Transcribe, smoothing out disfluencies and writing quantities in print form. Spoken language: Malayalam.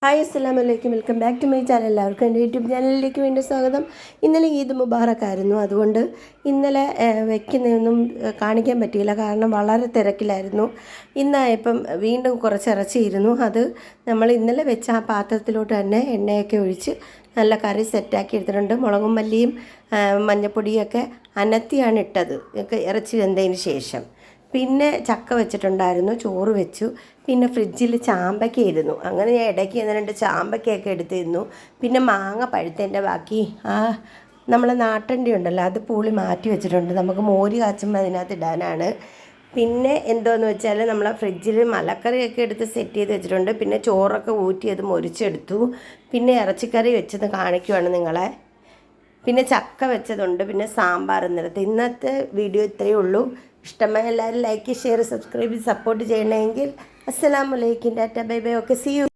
ഹായ് അസ്സലാമലൈക്കും, welcome back to my channel. എല്ലാവർക്കും എൻ്റെ യൂട്യൂബ് ചാനലിലേക്ക് വീണ്ടും സ്വാഗതം. ഇന്നലെ ഈദ് മുബാറക്ക് ആയിരുന്നു, അതുകൊണ്ട് ഇന്നലെ വയ്ക്കുന്നതൊന്നും കാണിക്കാൻ പറ്റിയില്ല, കാരണം വളരെ തിരക്കിലായിരുന്നു. ഇന്നായപ്പം വീണ്ടും കുറച്ച് ഇറച്ചിയിരുന്നു. അത് നമ്മൾ ഇന്നലെ വെച്ച ആ പാത്രത്തിലോട്ട് തന്നെ എണ്ണയൊക്കെ ഒഴിച്ച് നല്ല കറി സെറ്റാക്കി എടുത്തിട്ടുണ്ട്. മുളകും മല്ലിയും മഞ്ഞൾപ്പൊടിയൊക്കെ അനത്തിയാണ് ഇട്ടത് ഇറച്ചി വെന്തതിന് ശേഷം. പിന്നെ ചക്ക വെച്ചിട്ടുണ്ടായിരുന്നു, ചോറ് വെച്ചു. പിന്നെ ഫ്രിഡ്ജിൽ ചാമ്പയ്ക്ക ഇരുന്നു. അങ്ങനെ ഞാൻ ഇടയ്ക്ക് എന്നിട്ട് ചാമ്പയ്ക്കയൊക്കെ എടുത്ത് തിന്നു. പിന്നെ മാങ്ങ പഴുത്തതിൻ്റെ ബാക്കി നമ്മളെ നാട്ടണ്ടി ഉണ്ടല്ലോ, അത് പൂളി മാറ്റി വെച്ചിട്ടുണ്ട്. നമുക്ക് മോര് കാച്ചുമ്പോൾ അതിനകത്ത് ഇടാനാണ്. പിന്നെ എന്തോന്ന് വെച്ചാൽ നമ്മളെ ഫ്രിഡ്ജിൽ മലക്കറിയൊക്കെ എടുത്ത് സെറ്റ് ചെയ്ത് വെച്ചിട്ടുണ്ട്. പിന്നെ ചോറൊക്കെ ഊറ്റിയത് മൊരിച്ചെടുത്തു. പിന്നെ ഇറച്ചിക്കറി വെച്ചത് കാണിക്കുവാണ് നിങ്ങളെ. പിന്നെ ചക്ക വെച്ചതുണ്ട്. പിന്നെ സാമ്പാർ ഇന്നത്തെ വീഡിയോ ഇത്രയേ ഉള്ളൂ. ഇഷ്ടമായ എല്ലാവരും ലൈക്ക്, ഷെയർ, സബ്സ്ക്രൈബ്, സപ്പോർട്ട് ചെയ്യണമെങ്കിൽ അസ്സലാമു അലൈക്കും, ടാറ്റ, bye bye, okay, see U.